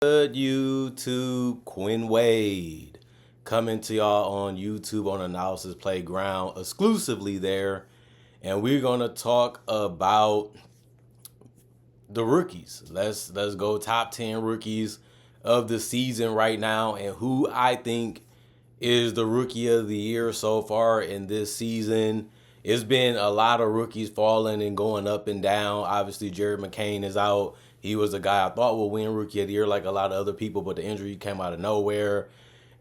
Good YouTube, Quinn Wade coming to y'all on YouTube on Analysis Playground exclusively there, and we're gonna talk about the rookies. Let's go top 10 rookies of the season right now, and who I think is the rookie of the year so far in this season. It's been a lot of rookies falling and going up and down. Obviously, Jared McCain is out. He was a guy I thought would win rookie of the year like a lot of other people, but the injury came out of nowhere.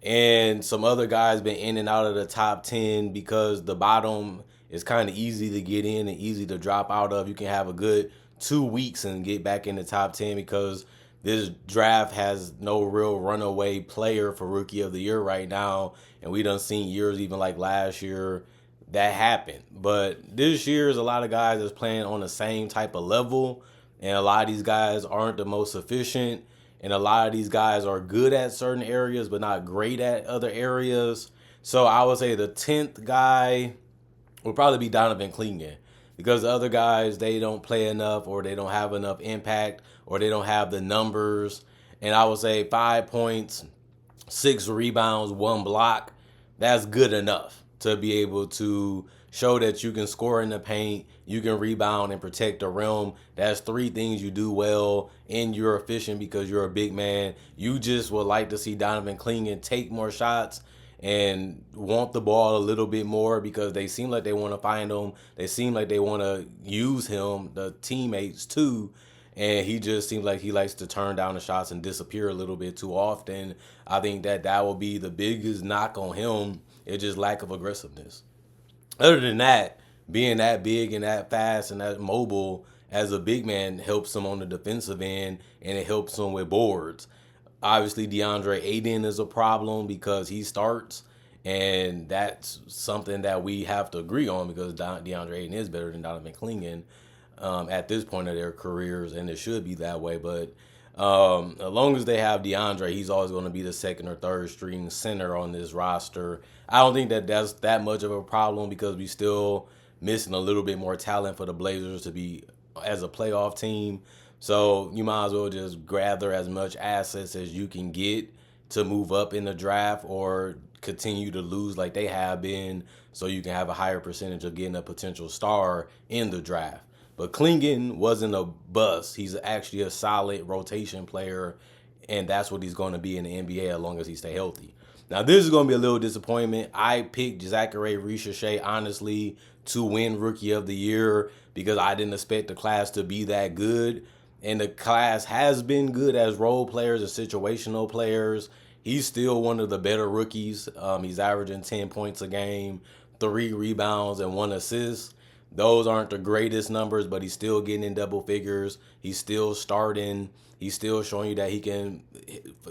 And some other guys been in and out of the top 10 because the bottom is kind of easy to get in and easy to drop out of. You can have a good 2 weeks and get back in the top 10 because this draft has no real runaway player for rookie of the year right now. And we done seen years, even like last year, that happened. But this year is a lot of guys that's playing on the same type of level. And a lot of these guys aren't the most efficient. And a lot of these guys are good at certain areas, but not great at other areas. So I would say the 10th guy will probably be Donovan Clingan because the other guys, they don't play enough or they don't have enough impact or they don't have the numbers. And I would say 5 points, 6 rebounds, 1 block. That's good enough to be able to show that you can score in the paint, you can rebound and protect the rim. That's 3 things you do well, and you're efficient because you're a big man. You just would like to see Donovan Clingan take more shots and want the ball a little bit more because they seem like they want to find him. They seem like they want to use him, the teammates too. And he just seems like he likes to turn down the shots and disappear a little bit too often. I think that will be the biggest knock on him. It's just lack of aggressiveness. Other than that, being that big and that fast and that mobile as a big man helps him on the defensive end and it helps him with boards. Obviously, DeAndre Ayton is a problem because he starts, and that's something that we have to agree on because DeAndre Ayton is better than Donovan Clingan at this point of their careers, and it should be that way. But as long as they have DeAndre, he's always going to be the second or third string center on this roster. I don't think that's that much of a problem because we still missing a little bit more talent for the Blazers to be as a playoff team. So you might as well just gather as much assets as you can get to move up in the draft or continue to lose like they have been so you can have a higher percentage of getting a potential star in the draft. But Clingan wasn't a bust. He's actually a solid rotation player, and that's what he's going to be in the NBA as long as he stay healthy. Now, this is going to be a little disappointment. I picked Zachary Richer honestly to win Rookie of the Year because I didn't expect the class to be that good. And the class has been good as role players and situational players. He's still one of the better rookies. He's averaging 10 points a game, 3 rebounds, and 1 assist. Those aren't the greatest numbers, but he's still getting in double figures. He's still starting. He's still showing you that he can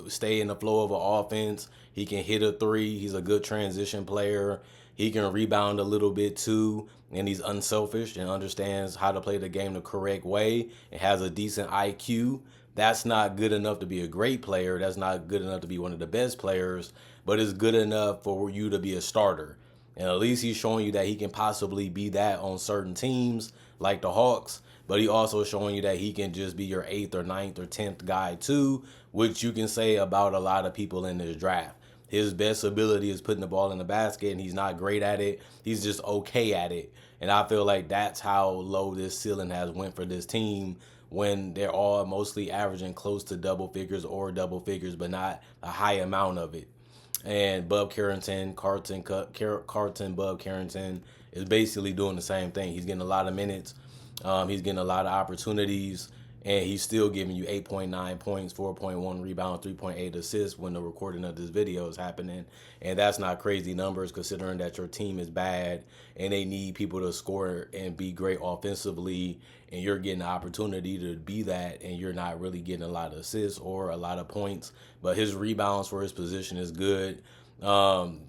stay in the flow of an offense. He can hit a three. He's a good transition player. He can rebound a little bit too, and he's unselfish and understands how to play the game the correct way and has a decent IQ. That's not good enough to be a great player. That's not good enough to be one of the best players, but it's good enough for you to be a starter. And at least he's showing you that he can possibly be that on certain teams like the Hawks, but he also showing you that he can just be your 8th or ninth or 10th guy too, which you can say about a lot of people in this draft. His best ability is putting the ball in the basket, and he's not great at it. He's just okay at it. And I feel like that's how low this ceiling has went for this team when they're all mostly averaging close to double figures or double figures, but not a high amount of it. And Bub Carton, Bub Carrington is basically doing the same thing. He's getting a lot of minutes. He's getting a lot of opportunities, and he's still giving you 8.9 points, 4.1 rebounds, 3.8 assists when the recording of this video is happening. And that's not crazy numbers considering that your team is bad and they need people to score and be great offensively, and you're getting the opportunity to be that, and you're not really getting a lot of assists or a lot of points. But his rebounds for his position is good.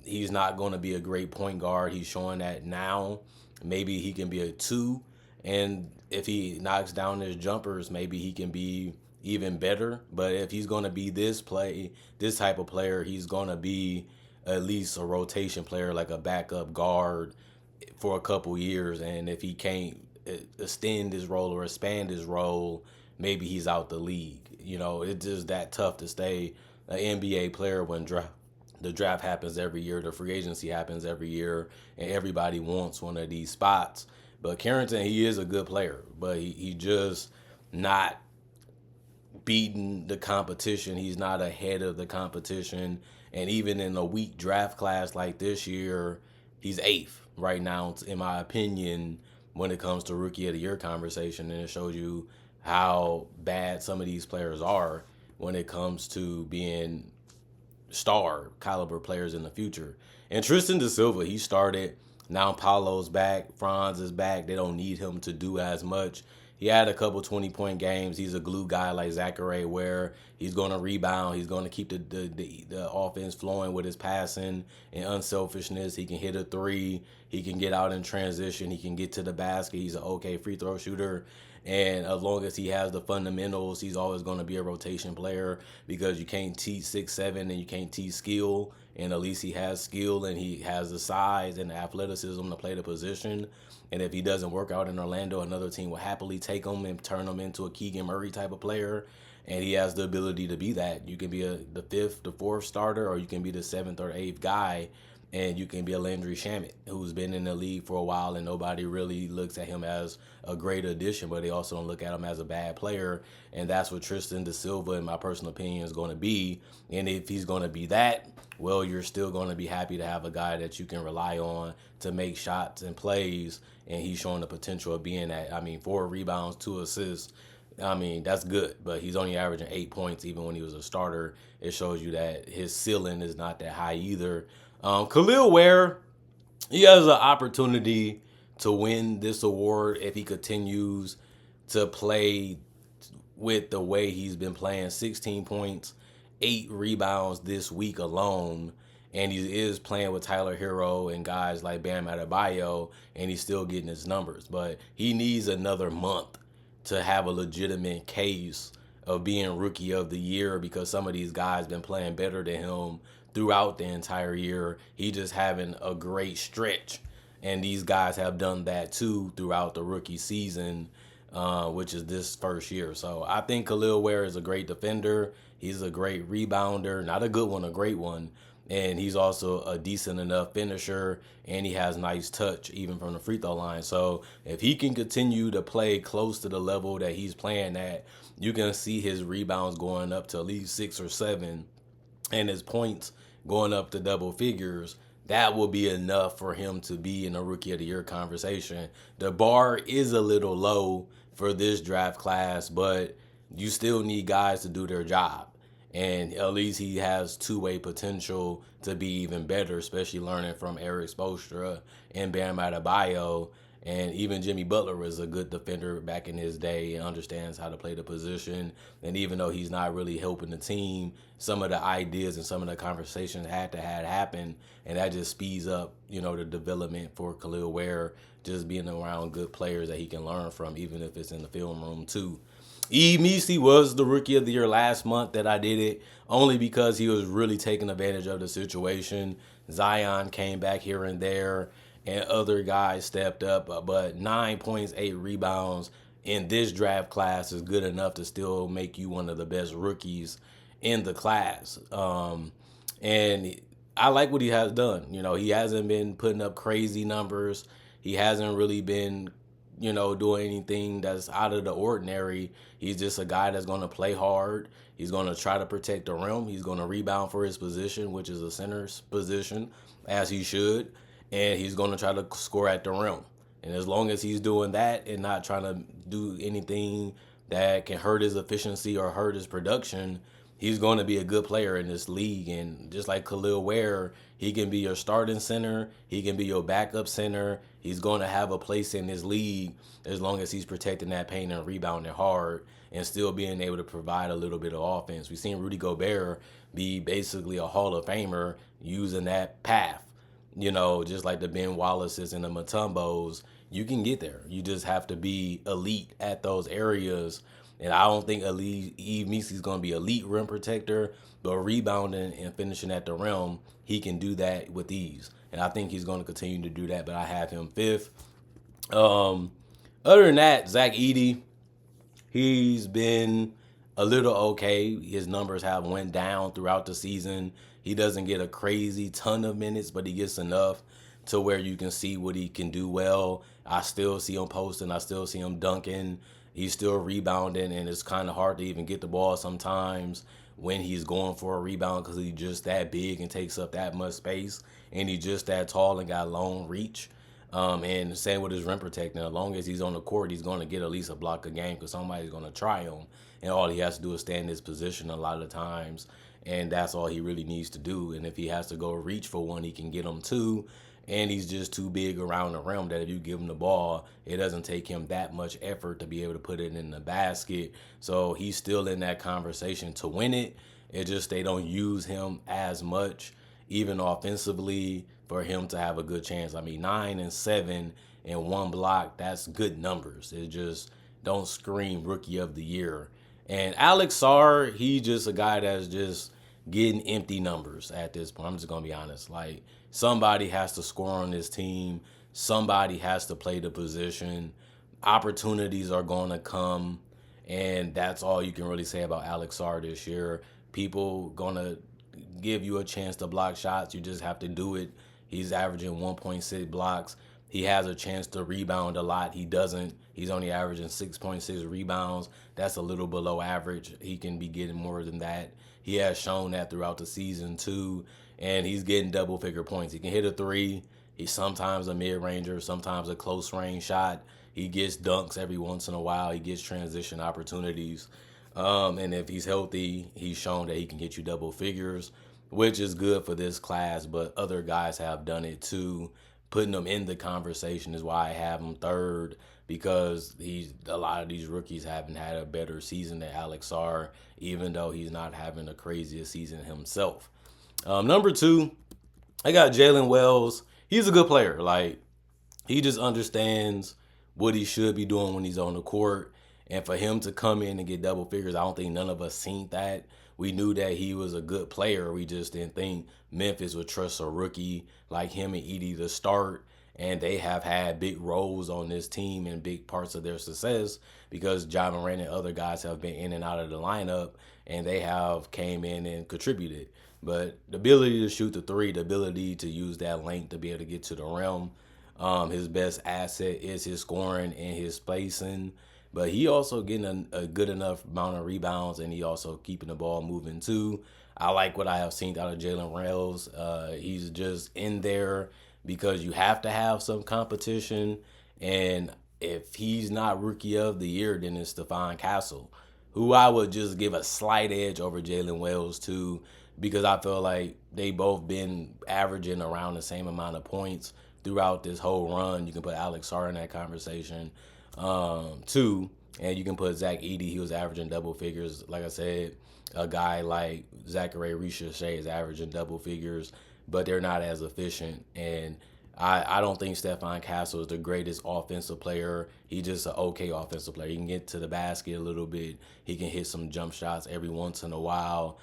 He's not going to be a great point guard. He's showing that now. Maybe he can be a 2. And if he knocks down his jumpers, maybe he can be even better. But if he's going to be this type of player, he's going to be at least a rotation player, like a backup guard for a couple years. And if he can't extend his role or expand his role, maybe he's out the league. it's just that tough to stay an NBA player when the draft happens every year, the free agency happens every year, and everybody wants one of these spots. But Carrington, he is a good player, but he just not beating the competition. He's not ahead of the competition. And even in a weak draft class like this year, he's eighth right now, in my opinion, when it comes to rookie of the year conversation. And it shows you how bad some of these players are when it comes to being star caliber players in the future. And Tristan da Silva, he started. Now Paulo's back. Franz is back. They don't need him to do as much. He had a couple 20-point games. He's a glue guy like Zachary Ware. He's going to rebound. He's going to keep the offense flowing with his passing and unselfishness. He can hit a three. He can get out in transition. He can get to the basket. He's an okay free throw shooter. And as long as he has the fundamentals, he's always going to be a rotation player, because you can't teach 6'7" and you can't teach skill. And at least he has skill and he has the size and the athleticism to play the position. And if he doesn't work out in Orlando, another team will happily take him and turn him into a Keegan Murray type of player. And he has the ability to be that. You can be the fifth, the fourth starter, or you can be the seventh or eighth guy. And you can be a Landry Shamet, who's been in the league for a while, and nobody really looks at him as a great addition, but they also don't look at him as a bad player. And that's what Tristan da Silva, in my personal opinion, is going to be. And if he's going to be that, well, you're still going to be happy to have a guy that you can rely on to make shots and plays, and he's showing the potential of being that. 4 rebounds, 2 assists. That's good, but he's only averaging 8 points even when he was a starter. It shows you that his ceiling is not that high either. Kel'el Ware, he has an opportunity to win this award if he continues to play with the way he's been playing. 16 points, 8 rebounds this week alone. And he is playing with Tyler Hero and guys like Bam Adebayo, and he's still getting his numbers. But he needs another month to have a legitimate case of being rookie of the year, because some of these guys been playing better than him throughout the entire year. He just having a great stretch, and these guys have done that too throughout the rookie season, which is this first year. So I think Kel'el Ware is a great defender. He's a great rebounder, not a good one, a great one. And he's also a decent enough finisher, and he has nice touch even from the free throw line. So if he can continue to play close to the level that he's playing at, you can see his rebounds going up to at least 6 or 7, and his points going up to double figures. That will be enough for him to be in a rookie of the year conversation. The bar is a little low for this draft class, but you still need guys to do their job. And at least he has two-way potential to be even better, especially learning from Eric Spoelstra and Bam Adebayo. And even Jimmy Butler was a good defender back in his day and understands how to play the position. And even though he's not really helping the team, some of the ideas and some of the conversations had happen. And that just speeds up, the development for Kel'el Ware, just being around good players that he can learn from, even if it's in the film room too. Yves Missi was the rookie of the year last month that I did it, only because he was really taking advantage of the situation. Zion came back here and there, and other guys stepped up. But 9 points, 8 rebounds in this draft class is good enough to still make you one of the best rookies in the class. And I like what he has done. He hasn't been putting up crazy numbers. He hasn't really been doing anything that's out of the ordinary. He's just a guy that's going to play hard. He's going to try to protect the rim. He's going to rebound for his position, which is a center's position, as he should. And he's going to try to score at the rim. And as long as he's doing that and not trying to do anything that can hurt his efficiency or hurt his production, he's going to be a good player in this league. And just like Kel'el Ware, he can be your starting center. He can be your backup center. He's going to have a place in this league as long as he's protecting that paint and rebounding hard and still being able to provide a little bit of offense. We've seen Rudy Gobert be basically a Hall of Famer using that path. Just like the Ben Wallaces and the Mutombos, you can get there. You just have to be elite at those areas. And I don't think Yves Missi is going to be elite rim protector, but rebounding and finishing at the rim, he can do that with ease. And I think he's going to continue to do that, but I have him 5th. Other than that, Zach Edey, he's been a little okay. His numbers have went down throughout the season. He doesn't get a crazy ton of minutes, but he gets enough to where you can see what he can do well. I still see him posting. I still see him dunking. He's still rebounding, and it's kind of hard to even get the ball sometimes when he's going for a rebound because he's just that big and takes up that much space, and he's just that tall and got long reach. And same with his rim protecting. As long as he's on the court, he's going to get at least a block a game because somebody's going to try him. And all he has to do is stay in his position a lot of times. And that's all he really needs to do. And if he has to go reach for one, he can get them two. And he's just too big around the rim that if you give him the ball, it doesn't take him that much effort to be able to put it in the basket. So he's still in that conversation to win it. It's just they don't use him as much, even offensively, for him to have a good chance. I mean, 9 and 7 and 1 block, that's good numbers. It just don't scream rookie of the year. And Alex Sarr, he's just a guy that's just getting empty numbers at this point. I'm just going to be honest. Like, somebody has to score on this team. Somebody has to play the position. Opportunities are going to come. And that's all you can really say about Alex Sarr this year. People going to give you a chance to block shots. You just have to do it. He's averaging 1.6 blocks. He has a chance to rebound a lot. He doesn't. He's only averaging 6.6 rebounds. That's a little below average. He can be getting more than that. He has shown that throughout the season too. And he's getting double-figure points. He can hit a three. He's sometimes a mid-ranger, sometimes a close-range shot. He gets dunks every once in a while. He gets transition opportunities. And if he's healthy, he's shown that he can get you double figures, which is good for this class, but other guys have done it too. Putting him in the conversation is why I have him third, because a lot of these rookies haven't had a better season than Alex Sarr, even though he's not having the craziest season himself. Number 2, I got Jalen Wells. He's a good player. Like, he just understands what he should be doing when he's on the court. And for him to come in and get double figures, I don't think none of us seen that. We knew that he was a good player. We just didn't think Memphis would trust a rookie like him and Edey to start. And they have had big roles on this team and big parts of their success because Ja Morant and other guys have been in and out of the lineup, and they have came in and contributed. But the ability to shoot the three, the ability to use that length to be able to get to the rim, his best asset is his scoring and his spacing. But he also getting a good enough amount of rebounds, and he also keeping the ball moving too. I like what I have seen out of Jalen Wells. He's just in there because you have to have some competition. And if he's not Rookie of the Year, then it's Stephon Castle, who I would just give a slight edge over Jalen Wells to, because I feel like they both been averaging around the same amount of points throughout this whole run. You can put Alex Sarr in that conversation too, and you can put Zach Edey. He was averaging double figures. Like I said, a guy like Zachary Ricochet is averaging double figures, but they're not as efficient. And I don't think Stephon Castle is the greatest offensive player. He's just an okay offensive player. He can get to the basket a little bit. He can hit some jump shots every once in a while.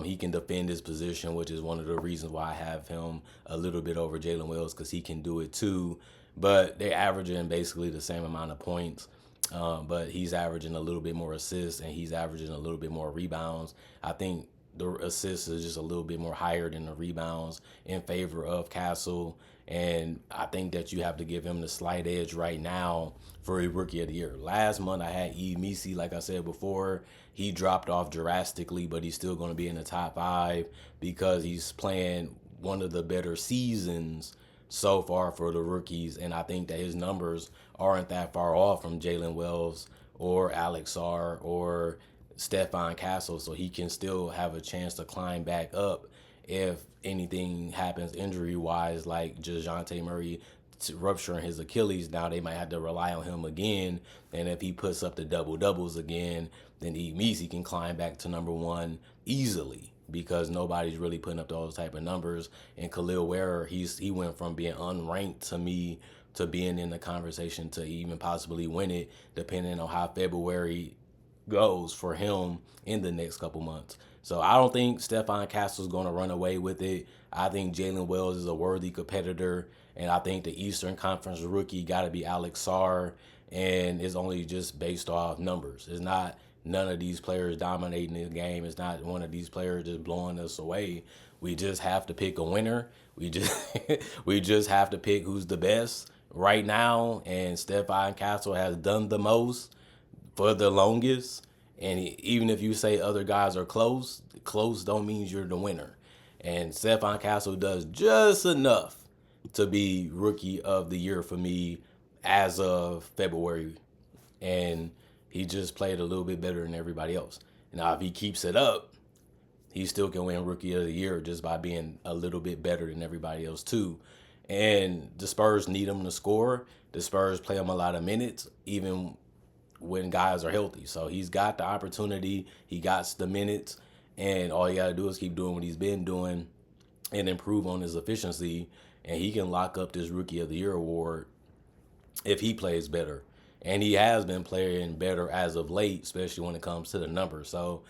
He can defend his position, which is one of the reasons why I have him a little bit over Jalen Wells, because he can do it too. But they're averaging basically the same amount of points. But he's averaging a little bit more assists, and he's averaging a little bit more rebounds. I think the assists is just a little bit more higher than the rebounds in favor of Castle. And I think that you have to give him the slight edge right now for a Rookie of the Year. Last month I had E. Misi, like I said before. He dropped off drastically, but he's still going to be in the top 5 because he's playing one of the better seasons so far for the rookies. And I think that his numbers aren't that far off from Jalen Wells or Alex Sarr or Stephon Castle, so he can still have a chance to climb back up if anything happens injury-wise, like DeJounte Murray rupturing his Achilles. Now they might have to rely on him again, and if he puts up the double-doubles again, then Emisi can climb back to number 1 easily because nobody's really putting up those type of numbers. And Khalil Ware, he went from being unranked to me to being in the conversation to even possibly win it, depending on how February goes for him in the next couple months. So I don't think Stephon Castle's going to run away with it. I think Jalen Wells is a worthy competitor, and I think the Eastern Conference rookie got to be Alex Sarr, and it's only just based off numbers. It's not none of these players dominating the game. It's not one of these players just blowing us away. We just have to pick a winner. We just we just have to pick who's the best right now. And Stephon Castle has done the most for the longest. And even if you say other guys are close, close don't mean you're the winner. And Stephon Castle does just enough to be rookie of the year for me as of February. And he just played a little bit better than everybody else. Now, if he keeps it up, he still can win rookie of the year just by being a little bit better than everybody else too. And the Spurs need him to score. The Spurs play him a lot of minutes, even when guys are healthy. So he's got the opportunity. He got the minutes. And all you got to do is keep doing what he's been doing and improve on his efficiency. And he can lock up this Rookie of the Year award if he plays better. And he has been playing better as of late, especially when it comes to the numbers. So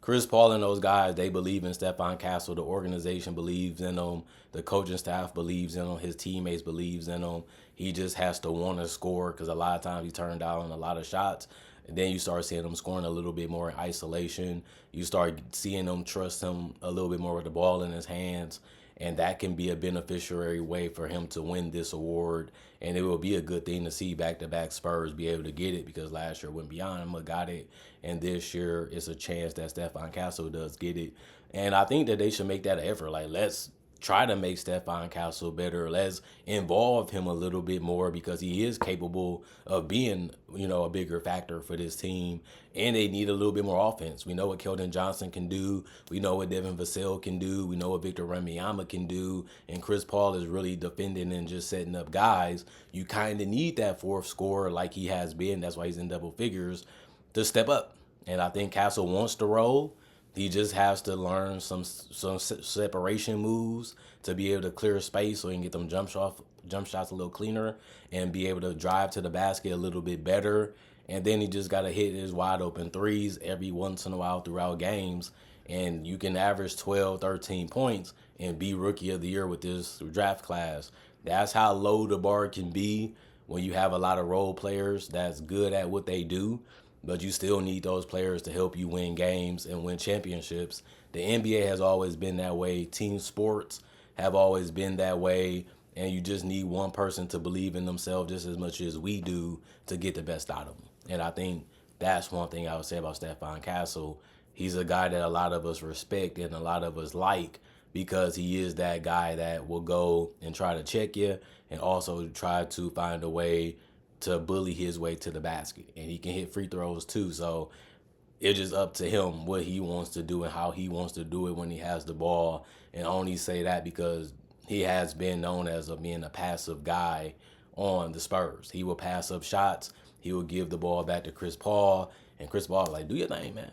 Chris Paul and those guys, they believe in Stephon Castle. The organization believes in him. The coaching staff believes in him. His teammates believes in him. He just has to want to score because a lot of times he turned down a lot of shots. And then you start seeing him scoring a little bit more in isolation. You start seeing him trust him a little bit more with the ball in his hands. And that can be a beneficiary way for him to win this award. And it will be a good thing to see back-to-back Spurs be able to get it because last year Wembanyama got it. And this year it's a chance that Stephon Castle does get it. And I think that they should make that an effort. Like, let's try to make Stephon Castle better. Let's involve him a little bit more because he is capable of being, a bigger factor for this team. And they need a little bit more offense. We know what Keldon Johnson can do. We know what Devin Vassell can do. We know what Victor Wembanyama can do. And Chris Paul is really defending and just setting up guys. You kind of need that fourth scorer like he has been. That's why he's in double figures to step up. And I think Castle wants to roll. He just has to learn some separation moves to be able to clear space so he can get them jump shots a little cleaner and be able to drive to the basket a little bit better. And then he just got to hit his wide open threes every once in a while throughout games. And you can average 12, 13 points and be rookie of the year with this draft class. That's how low the bar can be when you have a lot of role players that's good at what they do. But you still need those players to help you win games and win championships. The NBA has always been that way. Team sports have always been that way. And you just need one person to believe in themselves just as much as we do to get the best out of them. And I think that's one thing I would say about Stephon Castle. He's a guy that a lot of us respect and a lot of us like because he is that guy that will go and try to check you and also try to find a way to bully his way to the basket. And he can hit free throws too. So it's just up to him what he wants to do and how he wants to do it when he has the ball. And I only say that because he has been known as being a passive guy on the Spurs. He will pass up shots. He will give the ball back to Chris Paul. And Chris Paul like, do your thing, man.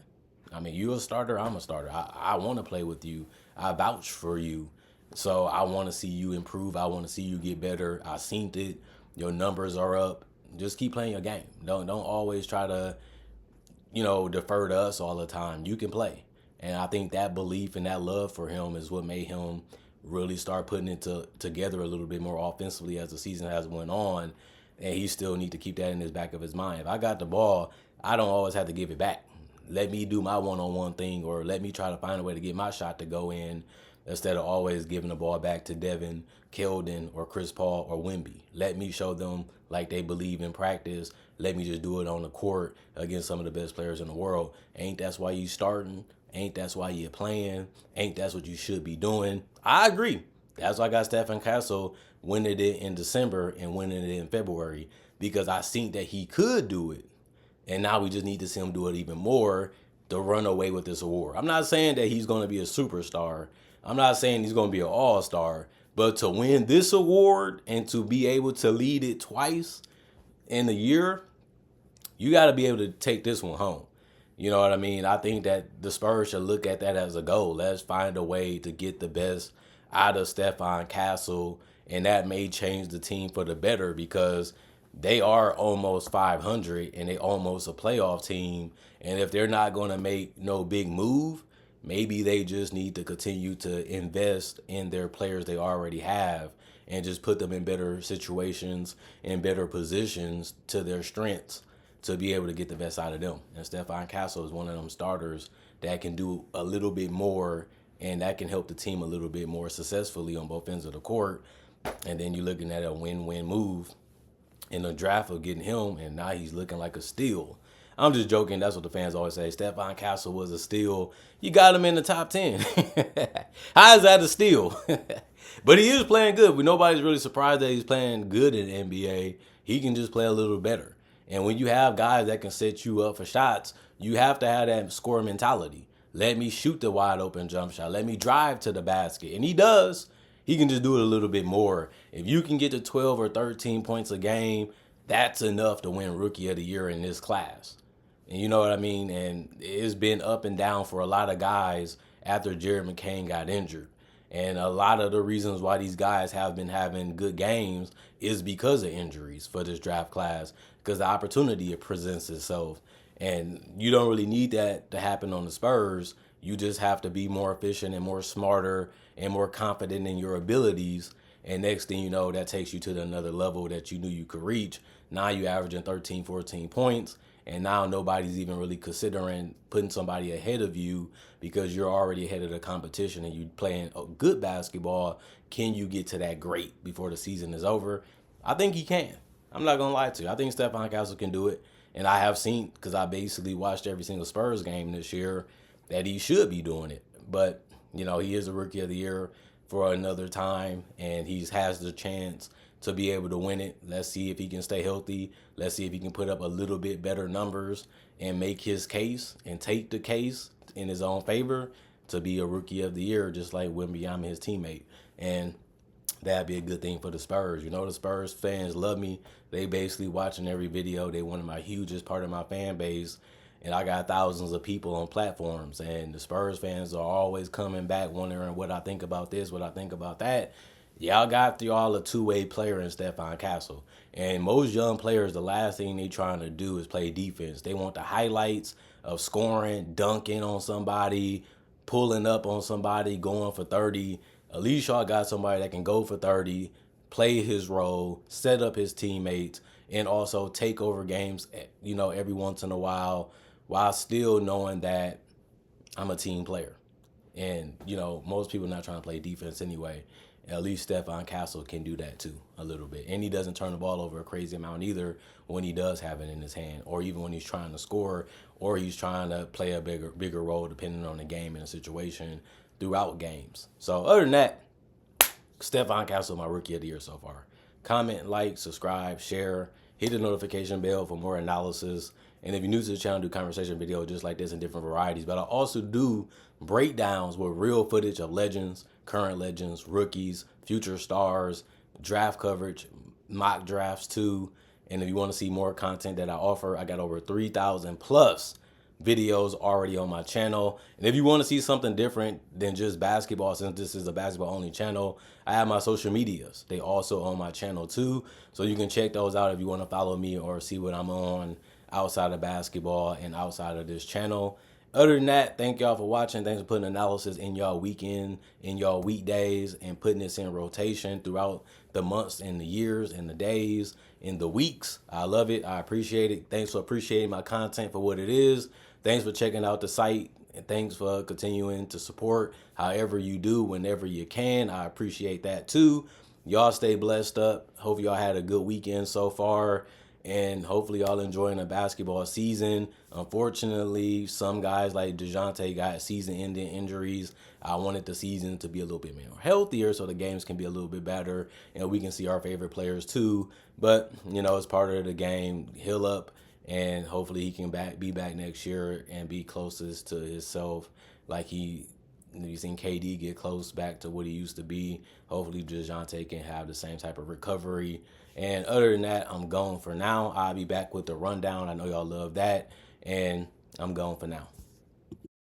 I mean, you're a starter. I'm a starter. I want to play with you. I vouch for you. So I want to see you improve. I want to see you get better. I seen it. Your numbers are up. Just keep playing your game. Don't always try to, defer to us all the time. You can play. And I think that belief and that love for him is what made him really start putting it together a little bit more offensively as the season has went on. And he still need to keep that in his back of his mind. If I got the ball, I don't always have to give it back. Let me do my one-on-one thing or let me try to find a way to get my shot to go in instead of always giving the ball back to Devin, Keldon, or Chris Paul or Wemby. Let me show them like they believe in practice. Let me just do it on the court against some of the best players in the world. Ain't that's why you starting? Ain't that's why you're playing? Ain't that's what you should be doing? I agree. That's why I got Stephon Castle winning it in December and winning it in February because I think that he could do it. And now we just need to see him do it even more to run away with this award. I'm not saying that he's going to be a superstar. I'm not saying he's going to be an all-star. But to win this award and to be able to lead it twice in a year, you got to be able to take this one home. You know what I mean? I think that the Spurs should look at that as a goal. Let's find a way to get the best out of Stephon Castle. And that may change the team for the better because they are almost 500 and they almost a playoff team. And if they're not going to make no big move, maybe they just need to continue to invest in their players they already have and just put them in better situations and better positions to their strengths to be able to get the best out of them. And Stephon Castle is one of them starters that can do a little bit more, and that can help the team a little bit more successfully on both ends of the court. And then you're looking at a win-win move in the draft of getting him, and now he's looking like a steal. I'm just joking. That's what the fans always say. Stephon Castle was a steal. You got him in the top 10. How is that a steal? But he is playing good. But nobody's really surprised that he's playing good in the NBA. He can just play a little better. And when you have guys that can set you up for shots, you have to have that score mentality. Let me shoot the wide open jump shot. Let me drive to the basket. And he does. He can just do it a little bit more. If you can get to 12 or 13 points a game, that's enough to win Rookie of the Year in this class. And you know what I mean? And it's been up and down for a lot of guys after Jared McCain got injured. And a lot of the reasons why these guys have been having good games is because of injuries for this draft class, because the opportunity it presents itself. And you don't really need that to happen on the Spurs. You just have to be more efficient and more smarter and more confident in your abilities. And next thing you know, that takes you to another level that you knew you could reach. Now you're averaging 13, 14 points. And now nobody's even really considering putting somebody ahead of you because you're already ahead of the competition and you're playing a good basketball. Can you get to that great before the season is over? I think he can. I'm not going to lie to you. I think Stephon Castle can do it. And I have seen, because I basically watched every single Spurs game this year, that he should be doing it. But, you know, he is a Rookie of the Year for another time, and he has the chance to be able to win it. Let's see if he can stay healthy. Let's see if he can put up a little bit better numbers and make his case and take the case in his own favor to be a Rookie of the Year, just like Wembanyama, his teammate. And that'd be a good thing for the Spurs. You know, the Spurs fans love me. They basically watching every video. They one of my hugest part of my fan base. And I got thousands of people on platforms. And the Spurs fans are always coming back wondering what I think about this, what I think about that. Y'all got y'all a two-way player in Stephon Castle. And most young players, the last thing they trying to do is play defense. They want the highlights of scoring, dunking on somebody, pulling up on somebody, going for 30. At least y'all got somebody that can go for 30, play his role, set up his teammates, and also take over games, you know, every once in a while still knowing that I'm a team player. And, you know, most people not trying to play defense anyway. At least Stephon Castle can do that too, a little bit. And he doesn't turn the ball over a crazy amount either when he does have it in his hand, or even when he's trying to score, or he's trying to play a bigger role depending on the game and the situation throughout games. So other than that, Stephon Castle, my Rookie of the Year so far. Comment, like, subscribe, share, hit the notification bell for more analysis. And if you're new to the channel, I do conversation videos just like this in different varieties. But I also do breakdowns with real footage of legends, current legends, rookies, future stars, draft coverage, mock drafts too. And if you want to see more content that I offer, I got over 3,000 plus videos already on my channel. And if you want to see something different than just basketball, since this is a basketball only channel, I have my social medias. They also on my channel too. So you can check those out if you want to follow me or see what I'm on outside of basketball and outside of this channel. Other than that, thank y'all for watching. Thanks for putting analysis in y'all weekend, in y'all weekdays, and putting this in rotation throughout the months and the years and the days and the weeks. I love it. I appreciate it. Thanks for appreciating my content for what it is. Thanks for checking out the site. And thanks for continuing to support however you do, whenever you can. I appreciate that too. Y'all stay blessed up. Hope y'all had a good weekend so far. And hopefully y'all enjoying the basketball season. Unfortunately, some guys like DeJounte got season-ending injuries. I wanted the season to be a little bit more healthier so the games can be a little bit better and we can see our favorite players too. But, you know, it's part of the game. Heal up, and hopefully he can be back next year and be closest to himself like you've seen KD get close back to what he used to be. Hopefully DeJounte can have the same type of recovery. And other than that, I'm gone for now. I'll be back with the rundown. I know y'all love that. And I'm gone for now.